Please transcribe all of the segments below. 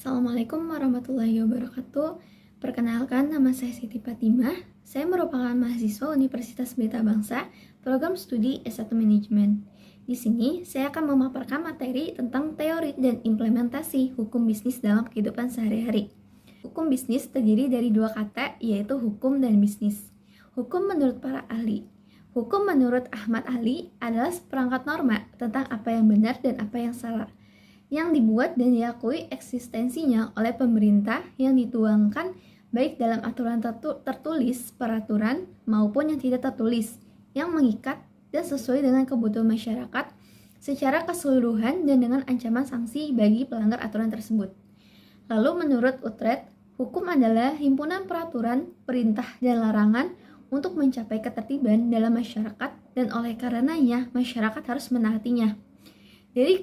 Assalamualaikum warahmatullahi wabarakatuh. Perkenalkan, nama saya Siti Fatimah. Saya merupakan mahasiswa Universitas Pelita Bangsa, program studi S1 Manajemen. Di sini, saya akan memaparkan materi tentang teori dan implementasi hukum bisnis dalam kehidupan sehari-hari. Hukum bisnis terdiri dari dua kata, yaitu hukum dan bisnis. Hukum menurut para ahli. Hukum menurut Ahmad Ali adalah seperangkat norma tentang apa yang benar dan apa yang salah, yang dibuat dan diakui eksistensinya oleh pemerintah, yang dituangkan baik dalam aturan tertulis, peraturan, maupun yang tidak tertulis, yang mengikat dan sesuai dengan kebutuhan masyarakat secara keseluruhan dan dengan ancaman sanksi bagi pelanggar aturan tersebut. Lalu menurut Utrecht, hukum adalah himpunan peraturan, perintah, dan larangan untuk mencapai ketertiban dalam masyarakat, dan oleh karenanya masyarakat harus menaatinya. Dari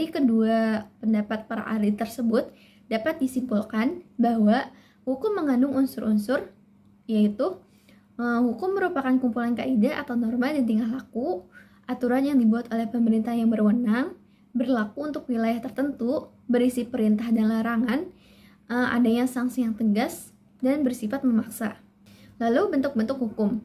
kedua pendapat para ahli tersebut dapat disimpulkan bahwa hukum mengandung unsur-unsur, yaitu hukum merupakan kumpulan kaidah atau norma dan tingkah laku, aturan yang dibuat oleh pemerintah yang berwenang, berlaku untuk wilayah tertentu, berisi perintah dan larangan, adanya sanksi yang tegas, dan bersifat memaksa. Lalu bentuk-bentuk hukum.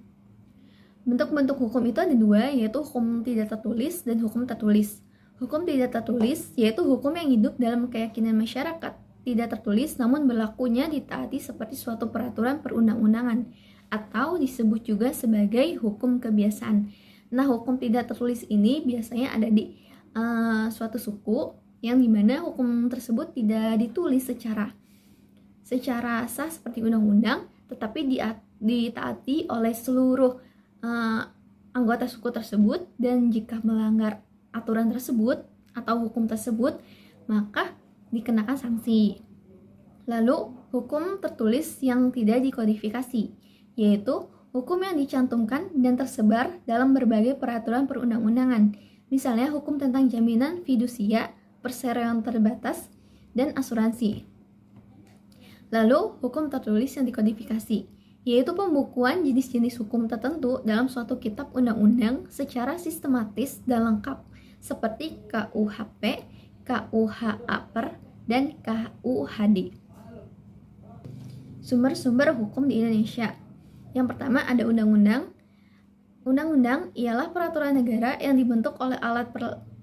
Bentuk-bentuk hukum itu ada dua, yaitu hukum tidak tertulis dan hukum tertulis. Hukum tidak tertulis yaitu hukum yang hidup dalam keyakinan masyarakat, tidak tertulis namun berlakunya ditaati seperti suatu peraturan perundang-undangan, atau disebut juga sebagai hukum kebiasaan. Nah, hukum tidak tertulis ini biasanya ada di suatu suku, yang dimana hukum tersebut tidak ditulis secara sah seperti undang-undang, tetapi ditaati oleh seluruh anggota suku tersebut, dan jika melanggar aturan tersebut atau hukum tersebut maka dikenakan sanksi. Lalu hukum tertulis yang tidak dikodifikasi, yaitu hukum yang dicantumkan dan tersebar dalam berbagai peraturan perundang-undangan, misalnya hukum tentang jaminan fidusia, perseroan terbatas, dan asuransi. Lalu hukum tertulis yang dikodifikasi, yaitu pembukuan jenis-jenis hukum tertentu dalam suatu kitab undang-undang secara sistematis dan lengkap, seperti KUHP, KUHAPER, dan KUHD. Sumber-sumber hukum di Indonesia. Yang pertama ada undang-undang. Undang-undang ialah peraturan negara yang dibentuk oleh alat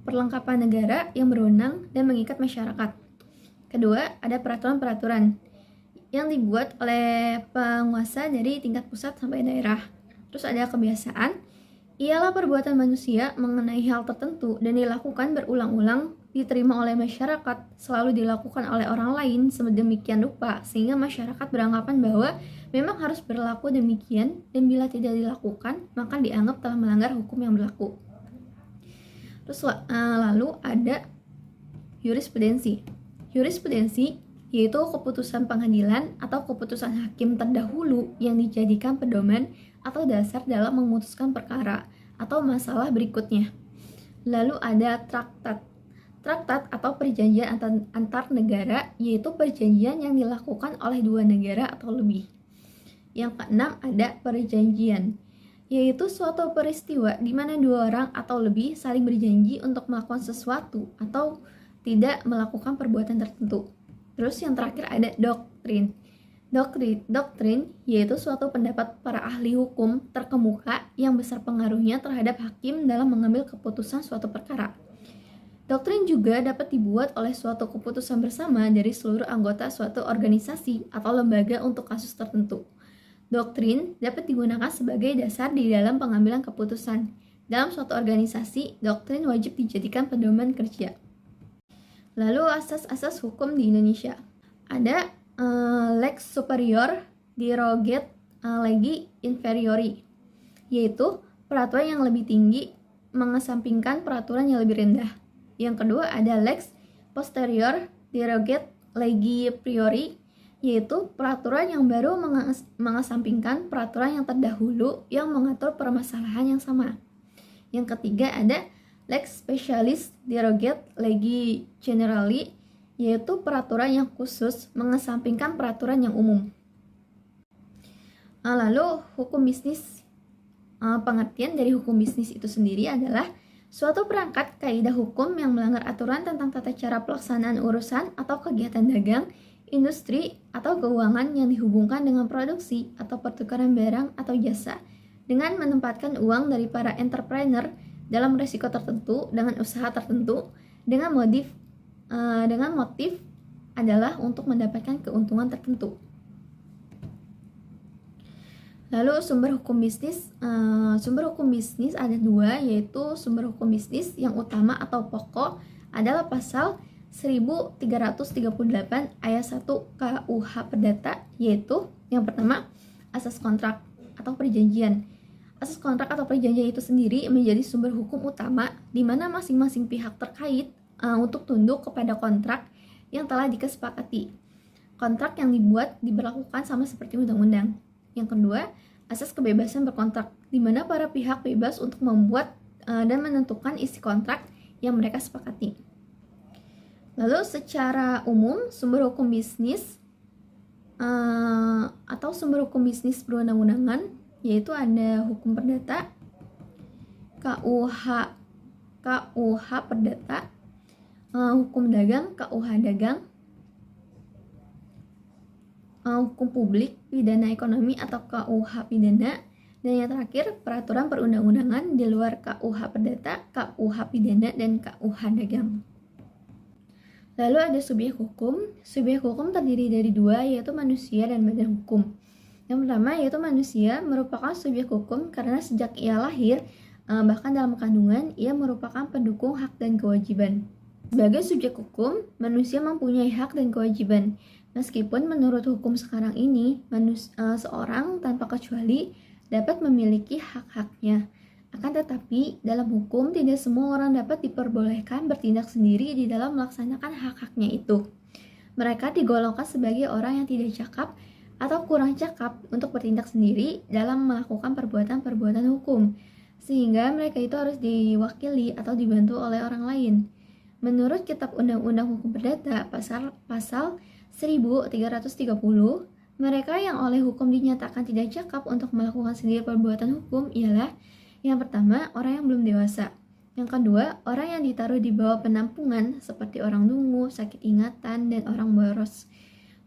perlengkapan negara yang berwenang dan mengikat masyarakat. Kedua, ada peraturan-peraturan yang dibuat oleh penguasa dari tingkat pusat sampai daerah. Terus ada kebiasaan, ialah perbuatan manusia mengenai hal tertentu dan dilakukan berulang-ulang, diterima oleh masyarakat, selalu dilakukan oleh orang lain sedemikian rupa sehingga masyarakat beranggapan bahwa memang harus berlaku demikian, dan bila tidak dilakukan maka dianggap telah melanggar hukum yang berlaku. Terus lalu ada jurisprudensi. Jurisprudensi yaitu keputusan pengadilan atau keputusan hakim terdahulu yang dijadikan pedoman atau dasar dalam memutuskan perkara atau masalah berikutnya. Lalu ada traktat. Traktat atau perjanjian antar negara, yaitu perjanjian yang dilakukan oleh dua negara atau lebih. Yang keenam ada perjanjian, yaitu suatu peristiwa di mana dua orang atau lebih saling berjanji untuk melakukan sesuatu atau tidak melakukan perbuatan tertentu. Terus yang terakhir ada doktrin. Doktrin yaitu suatu pendapat para ahli hukum terkemuka yang besar pengaruhnya terhadap hakim dalam mengambil keputusan suatu perkara. Doktrin juga dapat dibuat oleh suatu keputusan bersama dari seluruh anggota suatu organisasi atau lembaga untuk kasus tertentu. Doktrin dapat digunakan sebagai dasar di dalam pengambilan keputusan. Dalam suatu organisasi, doktrin wajib dijadikan pedoman kerja. Lalu asas-asas hukum di Indonesia. Ada lex superior derogat legi inferiori, yaitu peraturan yang lebih tinggi mengesampingkan peraturan yang lebih rendah. Yang kedua ada lex posterior derogat legi priori, yaitu peraturan yang baru mengesampingkan peraturan yang terdahulu yang mengatur permasalahan yang sama. Yang ketiga ada lex specialis derogat legi generali, yaitu peraturan yang khusus mengesampingkan peraturan yang umum. Lalu hukum bisnis. Pengertian dari hukum bisnis itu sendiri adalah Suatu perangkat kaidah hukum yang melanggar aturan tentang tata cara pelaksanaan urusan atau kegiatan dagang, industri, atau keuangan yang dihubungkan dengan produksi atau pertukaran barang atau jasa dengan menempatkan uang dari para entrepreneur dalam risiko tertentu dengan usaha tertentu dengan motif adalah untuk mendapatkan keuntungan tertentu. Lalu sumber hukum bisnis ada dua, yaitu sumber hukum bisnis yang utama atau pokok adalah pasal 1338 ayat 1 KUH Perdata, yaitu yang pertama asas kontrak atau perjanjian. Asas kontrak atau perjanjian itu sendiri menjadi sumber hukum utama di mana masing-masing pihak terkait untuk tunduk kepada kontrak yang telah dikesepakati. Kontrak yang dibuat diberlakukan sama seperti undang-undang. Yang kedua, asas kebebasan berkontrak, di mana para pihak bebas untuk membuat dan menentukan isi kontrak yang mereka sepakati. Lalu secara umum, sumber hukum bisnis atau sumber hukum bisnis perundang-undangan, yaitu ada hukum perdata, KUH Perdata, hukum dagang, KUH Dagang, hukum publik, pidana ekonomi atau KUH Pidana, dan yang terakhir peraturan perundang-undangan di luar KUH Perdata, KUH Pidana, dan KUH Dagang. Lalu ada subjek hukum. Subjek hukum terdiri dari dua, yaitu manusia dan badan hukum. Yang pertama yaitu manusia merupakan subjek hukum karena sejak ia lahir, bahkan dalam kandungan, ia merupakan pendukung hak dan kewajiban. Sebagai subjek hukum, manusia mempunyai hak dan kewajiban. Meskipun menurut hukum sekarang ini, seorang tanpa kecuali dapat memiliki hak-haknya. Akan tetapi, dalam hukum tidak semua orang dapat diperbolehkan bertindak sendiri di dalam melaksanakan hak-haknya itu. Mereka digolongkan sebagai orang yang tidak cakap atau kurang cakap untuk bertindak sendiri dalam melakukan perbuatan-perbuatan hukum, sehingga mereka itu harus diwakili atau dibantu oleh orang lain. Menurut Kitab Undang-Undang Hukum Perdata, pasal 1330, mereka yang oleh hukum dinyatakan tidak cakap untuk melakukan sendiri perbuatan hukum ialah yang pertama, orang yang belum dewasa. Yang kedua, orang yang ditaruh di bawah penampungan seperti orang dungu, sakit ingatan, dan orang boros.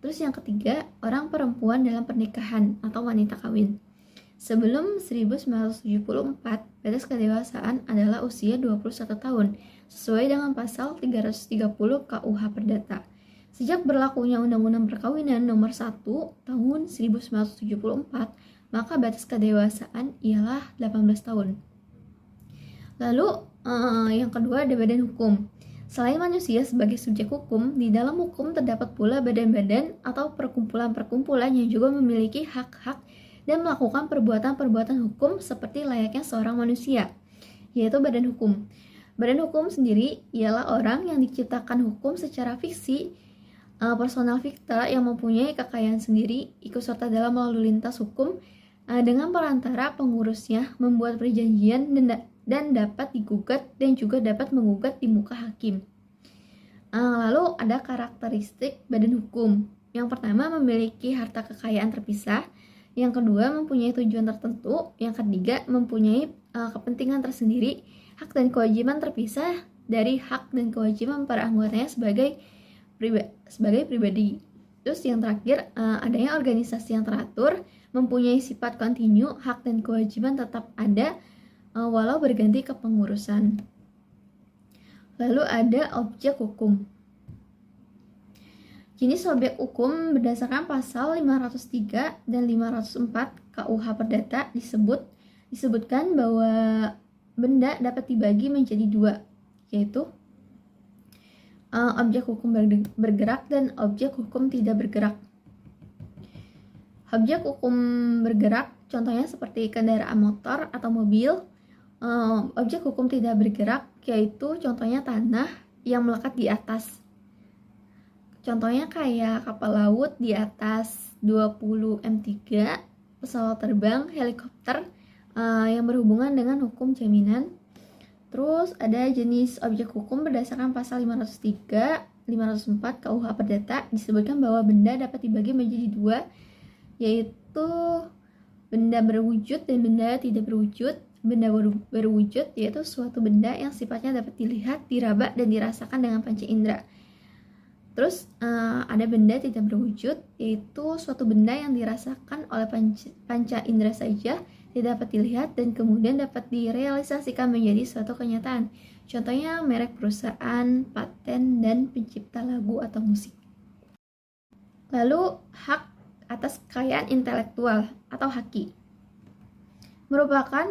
Terus yang ketiga, orang perempuan dalam pernikahan atau wanita kawin. Sebelum 1974, batas kedewasaan adalah usia 21 tahun, sesuai dengan pasal 330 KUH Perdata. Sejak berlakunya Undang-Undang Perkawinan Nomor 1 Tahun 1974, maka batas kedewasaan ialah 18 tahun. Lalu yang kedua ada badan hukum. Selain manusia sebagai subjek hukum, di dalam hukum terdapat pula badan-badan atau perkumpulan-perkumpulan yang juga memiliki hak-hak dan melakukan perbuatan-perbuatan hukum seperti layaknya seorang manusia, yaitu badan hukum. Badan hukum sendiri ialah orang yang diciptakan hukum secara fiksi, personal fikta yang mempunyai kekayaan sendiri, ikut serta dalam lalu lintas hukum dengan perantara pengurusnya, membuat perjanjian dan dapat digugat dan juga dapat menggugat di muka hakim. Lalu ada karakteristik badan hukum. Yang pertama, memiliki harta kekayaan terpisah. Yang kedua, mempunyai tujuan tertentu. Yang ketiga, mempunyai kepentingan tersendiri. Hak dan kewajiban terpisah dari hak dan kewajiban para anggotanya sebagai pribadi. Terus yang terakhir, adanya organisasi yang teratur, mempunyai sifat kontinu, hak dan kewajiban tetap ada walau berganti kepengurusan. Lalu ada objek hukum. Jenis objek hukum berdasarkan pasal 503 dan 504 KUH Perdata disebutkan bahwa benda dapat dibagi menjadi dua, yaitu objek hukum bergerak dan objek hukum tidak bergerak. Objek hukum bergerak contohnya seperti kendaraan motor atau mobil. Objek hukum tidak bergerak yaitu contohnya tanah yang melekat di atas. Contohnya kayak kapal laut di atas 20 M3, pesawat terbang, helikopter yang berhubungan dengan hukum jaminan. Terus ada jenis objek hukum berdasarkan pasal 503, 504 KUH Perdata disebutkan bahwa benda dapat dibagi menjadi dua, yaitu benda berwujud dan benda tidak berwujud. benda berwujud yaitu suatu benda yang sifatnya dapat dilihat, diraba, dan dirasakan dengan panca indera. Terus ada benda tidak berwujud yaitu suatu benda yang dirasakan oleh panca indera saja, tidak dapat dilihat, dan kemudian dapat direalisasikan menjadi suatu kenyataan. Contohnya merek perusahaan, paten, dan pencipta lagu atau musik. Lalu hak atas kekayaan intelektual atau haki merupakan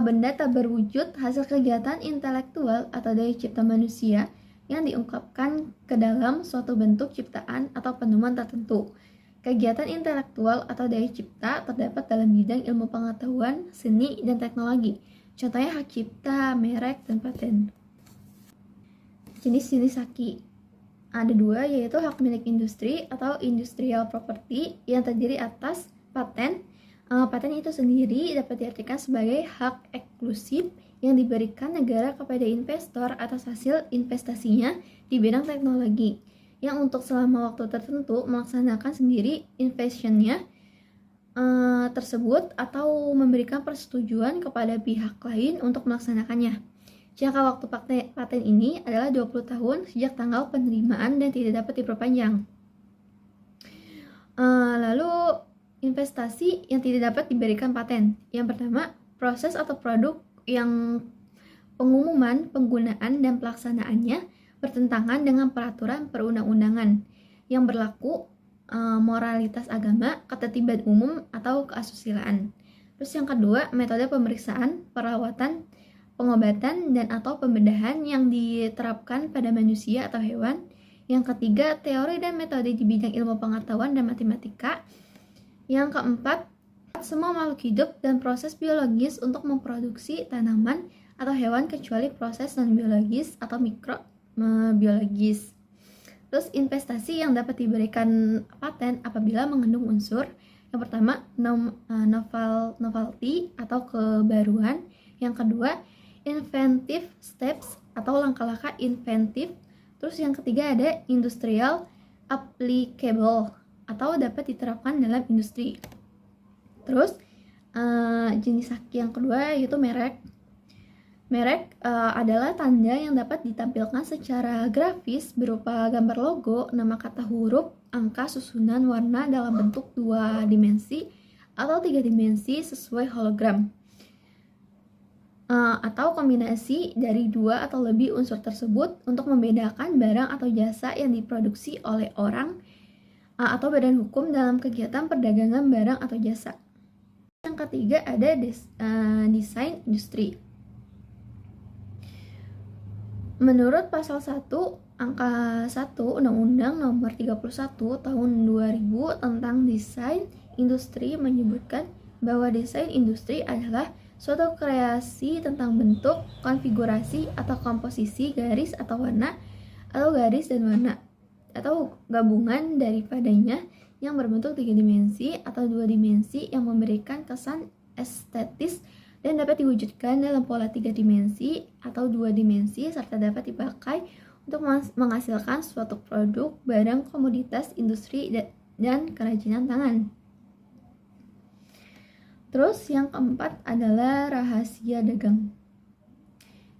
benda tak berwujud hasil kegiatan intelektual atau daya cipta manusia yang diungkapkan ke dalam suatu bentuk ciptaan atau penemuan tertentu. Kegiatan intelektual atau daya cipta terdapat dalam bidang ilmu pengetahuan, seni, dan teknologi. Contohnya hak cipta, merek, dan paten. Jenis-jenis haki ada dua, yaitu hak milik industri atau industrial property yang terdiri atas paten. Paten itu sendiri dapat diartikan sebagai hak eksklusif yang diberikan negara kepada investor atas hasil investasinya di bidang teknologi, yang untuk selama waktu tertentu melaksanakan sendiri inventionnya tersebut atau memberikan persetujuan kepada pihak lain untuk melaksanakannya. Jangka waktu paten ini adalah 20 tahun sejak tanggal penerimaan dan tidak dapat diperpanjang. Lalu investasi yang tidak dapat diberikan paten. Yang pertama, proses atau produk yang pengumuman, penggunaan, dan pelaksanaannya bertentangan dengan peraturan perundang-undangan yang berlaku, moralitas agama, ketertiban umum, atau keasusilaan. Terus yang kedua, metode pemeriksaan, perawatan, pengobatan, dan atau pembedahan yang diterapkan pada manusia atau hewan. Yang ketiga, teori dan metode di bidang ilmu pengetahuan dan matematika. Yang keempat, semua makhluk hidup dan proses biologis untuk memproduksi tanaman atau hewan kecuali proses non-biologis atau mikrobiologis. Terus investasi yang dapat diberikan paten apabila mengandung unsur yang pertama novelty atau kebaruan, yang kedua inventive steps atau langkah-langkah inventif, terus yang ketiga ada industrial applicable atau dapat diterapkan dalam industri. Terus jenis haki yang kedua yaitu merek. Merek adalah tanda yang dapat ditampilkan secara grafis berupa gambar logo, nama kata huruf, angka, susunan, warna dalam bentuk 2 dimensi atau 3 dimensi sesuai hologram, atau kombinasi dari 2 atau lebih unsur tersebut untuk membedakan barang atau jasa yang diproduksi oleh orang atau badan hukum dalam kegiatan perdagangan barang atau jasa. Yang ketiga ada desain industri. Menurut pasal 1 angka 1 Undang-Undang Nomor 31 Tahun 2000 tentang desain industri menyebutkan bahwa desain industri adalah suatu kreasi tentang bentuk, konfigurasi atau komposisi garis atau warna atau garis dan warna atau gabungan daripadanya yang berbentuk 3 dimensi atau 2 dimensi yang memberikan kesan estetis dan dapat diwujudkan dalam pola 3 dimensi atau 2 dimensi serta dapat dipakai untuk menghasilkan suatu produk, barang, komoditas, industri, dan kerajinan tangan. Terus yang keempat adalah rahasia dagang.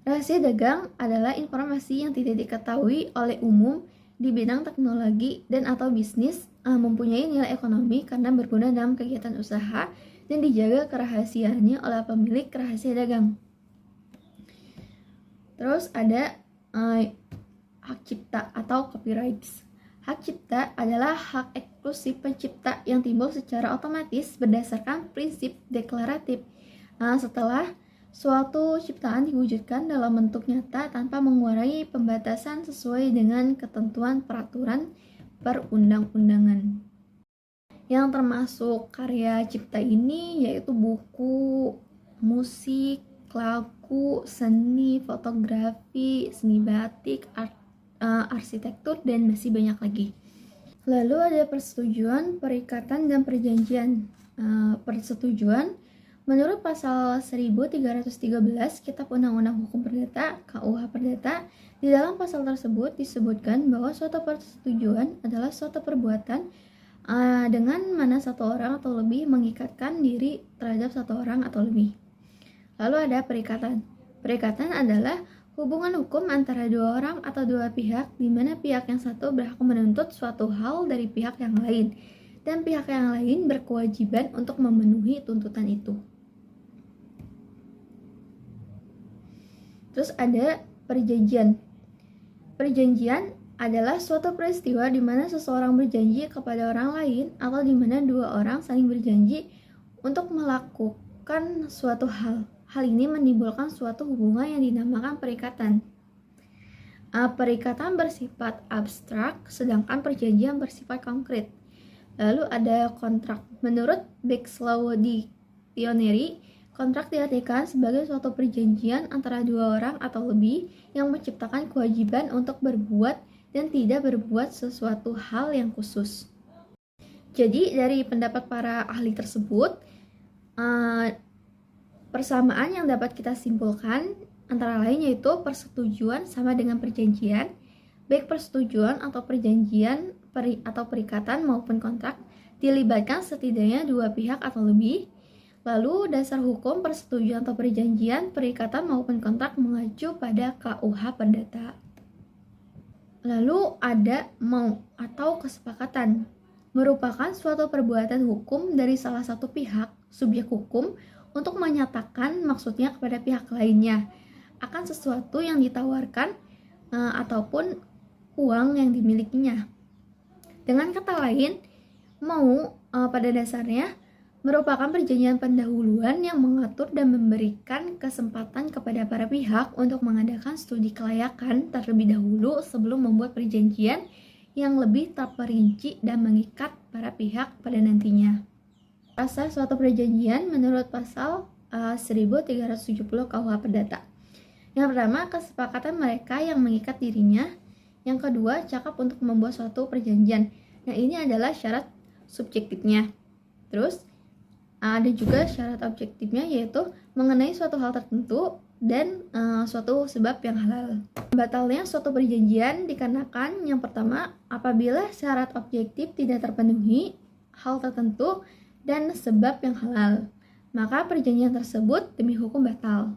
Rahasia dagang adalah informasi yang tidak diketahui oleh umum di bidang teknologi dan atau bisnis, mempunyai nilai ekonomi karena berguna dalam kegiatan usaha dan dijaga kerahasiaannya oleh pemilik rahasia dagang. Terus ada hak cipta atau copyrights. Hak cipta adalah hak eksklusif pencipta yang timbul secara otomatis berdasarkan prinsip deklaratif setelah suatu ciptaan diwujudkan dalam bentuk nyata tanpa mengurangi pembatasan sesuai dengan ketentuan peraturan perundang-undangan. Yang termasuk karya cipta ini yaitu buku, musik, lagu, seni, fotografi, seni batik, arsitektur, dan masih banyak lagi. Lalu ada persetujuan, perikatan, dan perjanjian. Persetujuan menurut pasal 1313 Kitab Undang-Undang Hukum Perdata (KUH Perdata), di dalam pasal tersebut disebutkan bahwa suatu persetujuan adalah suatu perbuatan dengan mana satu orang atau lebih mengikatkan diri terhadap satu orang atau lebih. Lalu ada perikatan. Perikatan adalah hubungan hukum antara dua orang atau dua pihak di mana pihak yang satu berhak menuntut suatu hal dari pihak yang lain dan pihak yang lain berkewajiban untuk memenuhi tuntutan itu. Terus ada perjanjian. Perjanjian adalah suatu peristiwa di mana seseorang berjanji kepada orang lain atau di mana dua orang saling berjanji untuk melakukan suatu hal. Hal ini menimbulkan suatu hubungan yang dinamakan perikatan. Perikatan bersifat abstrak, sedangkan perjanjian bersifat konkret. Lalu ada kontrak. Menurut Black's Law Dictionary, kontrak diartikan sebagai suatu perjanjian antara dua orang atau lebih yang menciptakan kewajiban untuk berbuat dan tidak berbuat sesuatu hal yang khusus. Jadi dari pendapat para ahli tersebut, persamaan yang dapat kita simpulkan antara lain yaitu persetujuan sama dengan perjanjian. Baik persetujuan atau perjanjian atau perikatan maupun kontrak dilibatkan setidaknya dua pihak atau lebih. Lalu dasar hukum persetujuan atau perjanjian, perikatan maupun kontrak mengacu pada KUH Perdata. Lalu ada mau atau kesepakatan, merupakan suatu perbuatan hukum dari salah satu pihak, subjek hukum, untuk menyatakan maksudnya kepada pihak lainnya akan sesuatu yang ditawarkan ataupun uang yang dimilikinya. Dengan kata lain, mau pada dasarnya merupakan perjanjian pendahuluan yang mengatur dan memberikan kesempatan kepada para pihak untuk mengadakan studi kelayakan terlebih dahulu sebelum membuat perjanjian yang lebih terperinci dan mengikat para pihak pada nantinya. Asal suatu perjanjian menurut pasal 1370 KUH Perdata. Yang pertama, kesepakatan mereka yang mengikat dirinya. Yang kedua, cakap untuk membuat suatu perjanjian. Nah, ini adalah syarat subjektifnya. Terus, ada juga syarat objektifnya yaitu mengenai suatu hal tertentu dan suatu sebab yang halal. Batalnya suatu perjanjian dikarenakan yang pertama, apabila syarat objektif tidak terpenuhi, hal tertentu dan sebab yang halal, maka perjanjian tersebut demi hukum batal.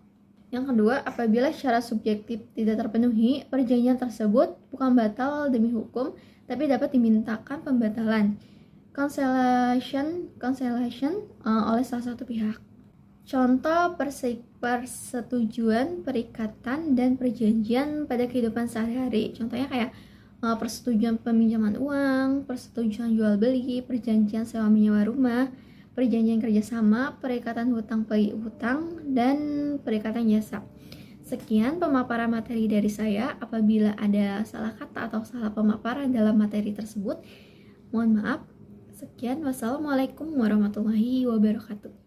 Yang kedua, apabila syarat subjektif tidak terpenuhi, perjanjian tersebut bukan batal demi hukum, tapi dapat dimintakan pembatalan, cancellation oleh salah satu pihak. Contoh persetujuan, perikatan, dan perjanjian pada kehidupan sehari-hari. Contohnya kayak persetujuan peminjaman uang, persetujuan jual beli, perjanjian sewa menyewa rumah, perjanjian kerjasama, perikatan hutang piutang, dan perikatan jasa. Sekian pemaparan materi dari saya. Apabila ada salah kata atau salah pemaparan dalam materi tersebut, mohon maaf. Sekian, wassalamualaikum warahmatullahi wabarakatuh.